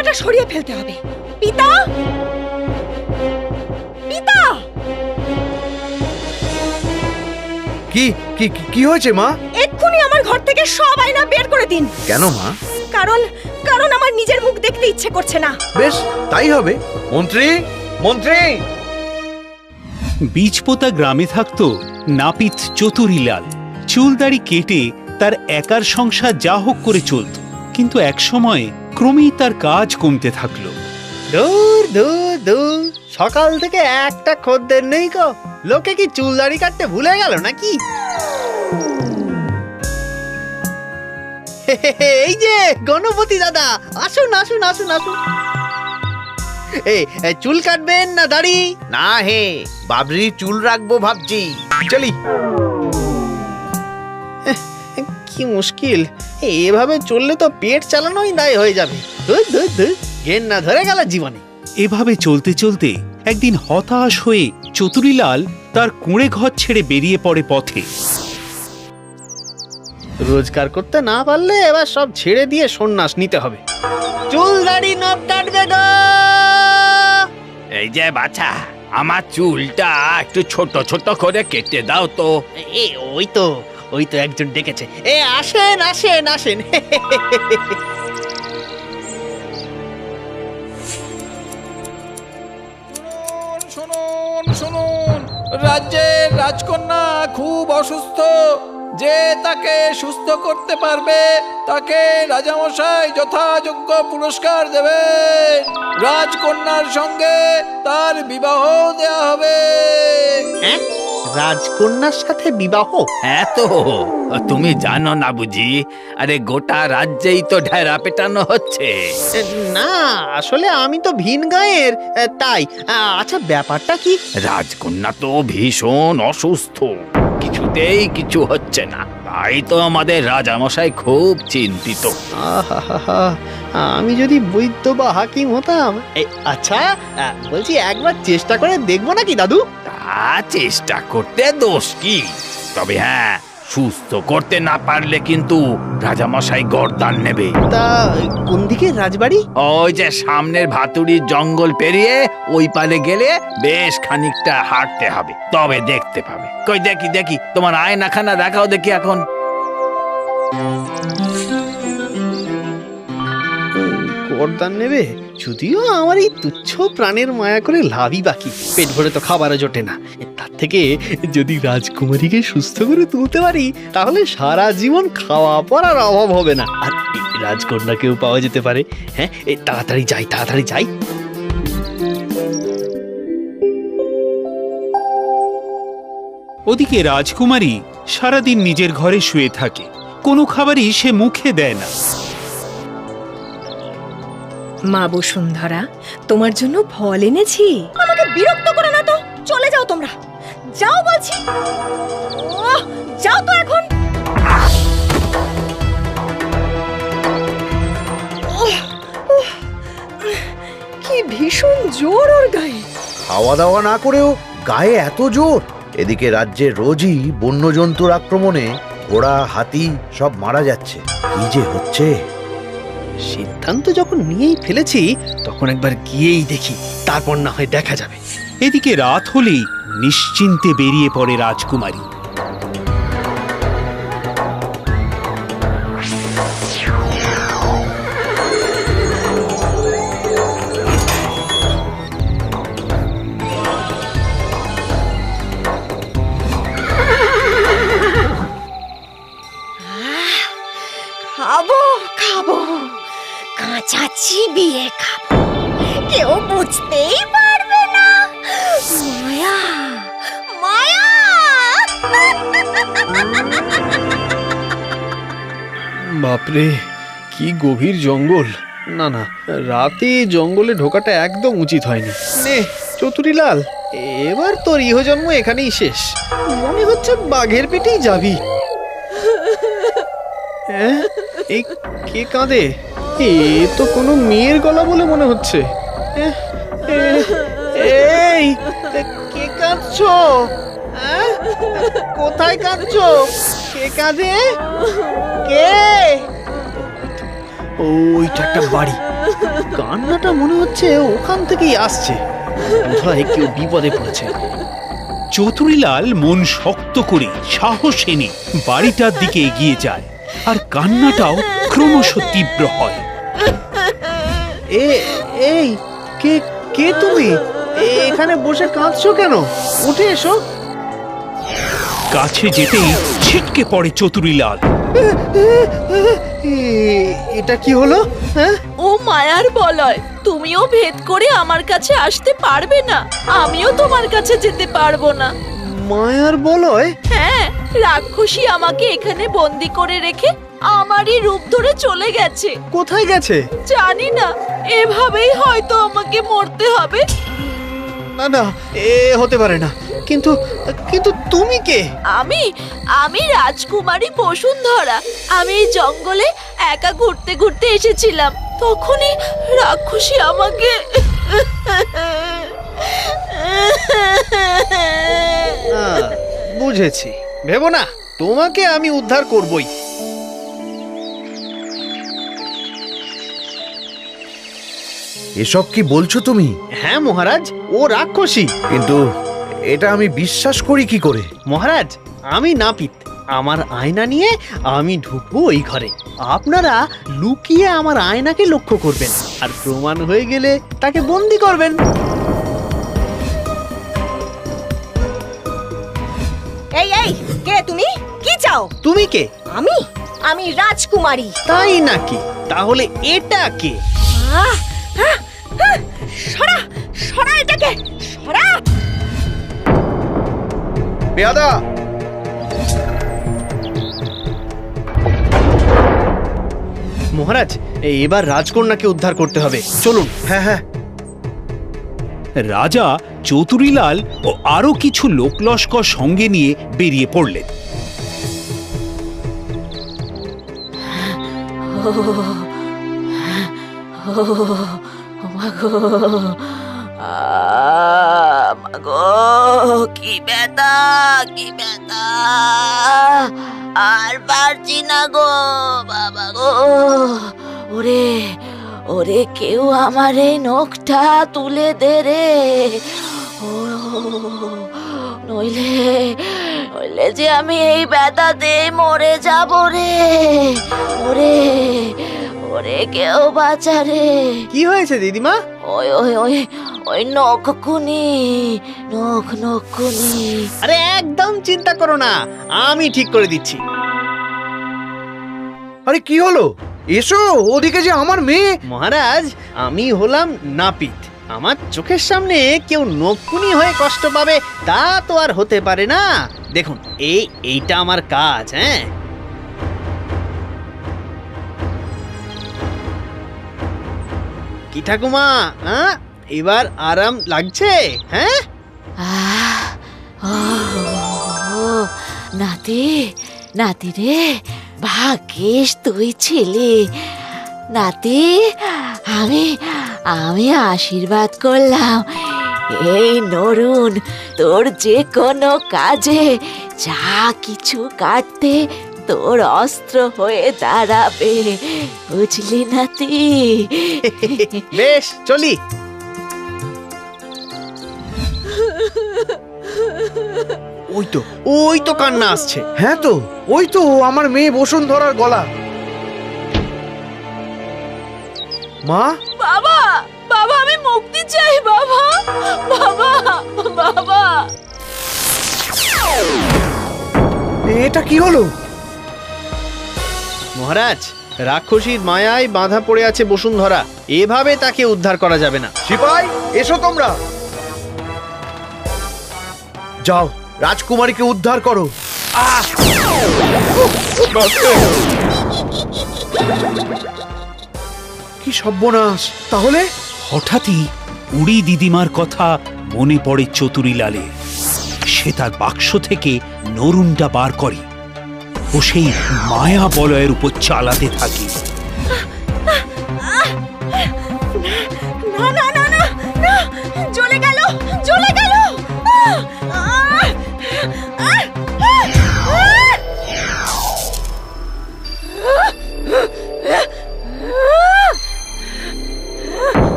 আয়নাটা সরিয়ে ফেলতে হবে। পিতা, পিতা! কি কি কি হয়েছে মা? এক্ষুনি আমার ঘর থেকে সব আয়না বের করে দিন। কেন মা? কারণ কারণ আমার নিজের মুখ দেখতে ইচ্ছে করছে না। বেশ, তাই হবে। মন্ত্রী, মন্ত্রী! বীজপোতা গ্রামে থাকতো নাপিত চতুরিলাল। চুলদাড়ি কেটে তার একার সংসার যা হোক করে চলত, কিন্তু একসময় ক্রমেই তার কাজ কমতে থাকলো। দূর দূর দূর, সকাল থেকে একটা খদ্দের নেই গো। লোকে কি চুল দাড়ি কাটতে ভুলে গেল নাকি? এই যে গণপতি দাদা, আসুন আসুন আসুন আসুন। এই চুল কাটবেন না দাড়ি? না হে, বাবরি চুল রাখবো ভাবছি। চলি। কি মুশকিল, এভাবে চললে তো পেট চালানোই দায় হয়ে যাবে। ধুর ধুর ধুর, ঘেন না ধরে গেল জীবনে। এভাবে চলতে চলতে একদিন হতাশ হয়ে চতুরিলাল তার কুঁড়ে ঘর ছেড়ে বেরিয়ে পড়ে পথে। রোজগার করতে না পারলে এবার সব ছেড়ে দিয়ে সন্ন্যাস নিতে হবে। চুল দাড়ি নখ কাটবে গো। এই যে বাছা, আমার চুলটা একটু ছোট ছোট করে কেটে দাও তো। ওই তো একজন ডেকেছে। আসেন আসেন আসেন। শুনুন শুনুন, রাজ্যের রাজকন্যা খুব অসুস্থ। যে তাকে সুস্থ করতে পারবে তাকে রাজামশাই যথাযোগ্য পুরস্কার দেবে। রাজকন্যার সঙ্গে তার বিবাহ দেয়া হবে। রাজকন্যার সাথে বিবাহ? হ্যাঁ তো, তুমি জানো না বুঝি? আরে গোটা রাজ্যেই তো ঢেরা পেটানো হচ্ছে। না, আসলে আমি তো ভিন গাঁয়ের, তাই। আচ্ছা, ব্যাপারটা কি? রাজকন্যা তো ভীষণ অসুস্থ, কিছুতেই কিছু হচ্ছে না। তাই তো আমাদের রাজামশাই খুব চিন্তিত। আহাহাহা, আমি যদি বৈদ্য বা হাকিম হতাম। আচ্ছা, বলছি একবার চেষ্টা করে দেখবো নাকি দাদু? তা চেষ্টা করতে দোষ কি? তবে হ্যাঁ, সুস্থ করতে না পারলে কিন্তু রাজামশাই গর্দান নেবে। তা কোন দিকে রাজবাড়ি? ওই যে সামনের ভাতুড়ির জঙ্গল পেরিয়ে ওই পারে গেলে বেশ খানিকটা হাঁটতে হবে, তবে দেখতে পাবে। কই দেখি দেখি, তোমার আয়নাখানা দেখাও দেখি এখন। গর্দান নেবে? যদিও আমার এই তুচ্ছ প্রাণের মায়া করে লাভই বাকি। পেট ভরে তো খাবারও জোটে না। তার থেকে যদি রাজকুমারীকে সুস্থ করে তুলতে পারি, তাহলে সারা জীবন খাওয়া পরার অভাব হবে না। আর এই রাজকন্যাকেও পাওয়া যেতে পারে। হ্যাঁ, তাড়াতাড়ি যাই, তাড়াতাড়ি যাই। ওদিকে রাজকুমারী সারাদিন নিজের ঘরে শুয়ে থাকে, কোনো খাবারই সে মুখে দেয় না। মা বসুন্ধরা, তোমার জন্য ফল এনেছি। আমাকে বিরক্ত করো না তো, চলে যাও তোমরা। যাও বলছি। যাও তো এখন। কি ভীষণ জোর ওর গায়ে। খাওয়া দাওয়া না করেও গায়ে এত জোর। এদিকে রাজ্যে রোজই বন্যজন্তুর আক্রমণে ঘোড়া, হাতি সব মারা যাচ্ছে। কি যে হচ্ছে! সিদ্ধান্ত যখন নিয়েই ফেলেছি, তখন একবার গিয়েই দেখি, তারপর না হয় দেখা যাবে। এদিকে রাত হলেই নিশ্চিন্তে বেরিয়ে পড়ে রাজকুমারী। খাবো খাবো, কাঁচা চিবিয়ে খাবো, কেউ বুঝতেই পারবে না। মায়া মায়া। বাপরে, কি গভীর জঙ্গল! না না, রাতে জঙ্গলে ঢোকাটা একদম উচিত হয়নি। নে চতুরিলাল, এবার তোর ইহজন্ম এখানেই শেষ। মনে হচ্ছে বাঘের পেটেই যাবি। এই কে কাঁদে? এ তো কোনো মেয়ের গলা বলে মনে হচ্ছে। এই কে কাঁদছো? কোথায় কাঁদছো? কে কাঁদে? কে? ওইটা একটা বাড়ি। কান্নাটা মনে হচ্ছে ওখান থেকেই আসছে। বোধহয় কেউ বিপদে পড়েছে। চতুরীলাল মন শক্ত করে সাহস এনে বাড়িটার দিকে এগিয়ে যায়, আর কান্নাটাও ক্রমশ তীব্র হয়। এই কে কে তুমি? এখানে বসে কাঁদছো কেন? উঠে এসো। কাছে যেতেই ছিটকে পড়ে চতুরীলাল। এটা কি হলো? হ্যাঁ, ও মায়ার বলয়, তুমিও ভেদ করে আমার কাছে আসতে পারবে না, আমিও তোমার কাছে যেতে পারবো না। মায়ার বলয়? হ্যাঁ, রাক্ষসী আমাকে এখানে বন্দি করে রেখে আমারই রূপ ধরে চলে গেছে। কোথায় গেছে? জানি না, এভাবেই হয়তো আমাকে মরতে হবে। না না, এ হতে পারে না। কিন্তু কিন্তু তুমি কে? আমি রাজকুমারী বসুন্ধরা। আমি এই জঙ্গলে একা ঘুরতে ঘুরতে এসেছিলাম, তখনই রাক্ষসী আমাকে বুঝেছি। ভেবো না, তোমাকে আমি উদ্ধার করবই। এসব কি বলছো তুমি? হ্যাঁ মহারাজ, ও রাক্ষসী। কিন্তু এটা আমি বিশ্বাস করি কি করে? মহারাজ, আমি নাপিত। আমার আয়না নিয়ে আমি ঢুকবো ওই ঘরে। আপনারা লুকিয়ে আমার আয়নাকে লক্ষ্য করবেন, আর প্রমাণ হয়ে গেলে তাকে বন্দি করবেন। এই এই, কে তুমি? কি চাও? তুমি কে? আমি রাজকুমারী। তাই নাকি? তাহলে এটা কে? আহ, আহ, আহ, সরা সরা এটাকে, সরা। পেয়াদা! মহারাজ, এবার রাজকন্যাকে উদ্ধার করতে হবে, চলুন। হ্যাঁ হ্যাঁ। রাজা চতুরীলাল ও আরো কিছু লোকলস্কর সঙ্গে নিয়ে বেরিয়ে পড়লেন। মাগো, কি ব্যথা, কি ব্যথা, আর পারছি না গো বাবা গো। ওরে ওরে, কেউ আমার এই নখটা তুলে দে রে। ও নইলে নইলে যে আমি এই ব্যথাতে মরে যাব রে। ওরে ওরে, কেউ বাঁচা রে। কি হয়েছে দিদিমা? ওই ওই ওই ওই নখকুনি, নখকুনি। আরে একদম চিন্তা করো না, আমি ঠিক করে দিচ্ছি। আরে কি হলো? এসো, ওদিকে যে আমার মেয়ে। মহারাজ, আমি হলাম নাপিত। আমার চোখের সামনে কেউ নকুনি হয়ে কষ্ট পাবে তা তো আর হতে পারে না। দেখুন, এইটা আমার কাজ। হ্যাঁ, কি ঠাকুমা, হ্যাঁ এবার আরাম লাগছে? হ্যাঁ, নাতি, নাতি রে, ভাগ্যিস তুই ছিলি। নাতি, আমি আশীর্বাদ করলাম, এই নরুন তোর যে কোনো কাজে যা কিছু কাটতে তোর অস্ত্র হয়ে দাঁড়াবে, বুঝলি নাতি? বেশ, চলি। ওই তো কান্না আসছে। হ্যাঁ তো, ওই তো আমার মেয়ে বসুন্ধরার গলা। মা! বাবা, বাবা, আমি মুক্তি চাই বাবা, বাবা, বাবা। এটা কি হলো? মহারাজ, রাক্ষসীর মায়ায় বাঁধা পড়ে আছে বসুন্ধরা। এভাবে তাকে উদ্ধার করা যাবে না। সিপাই, এসো তোমরা। যাও, রাজকুমারীকে উদ্ধার করো। কি সর্বনাশ! তাহলে হঠাৎই উড়ি দিদিমার কথা মনে পড়ে চতুরীলালের। সে তার বাক্স থেকে নরুনটা বার করে ও সেই মায়া বলয়ের উপর চালাতে থাকে। না না না,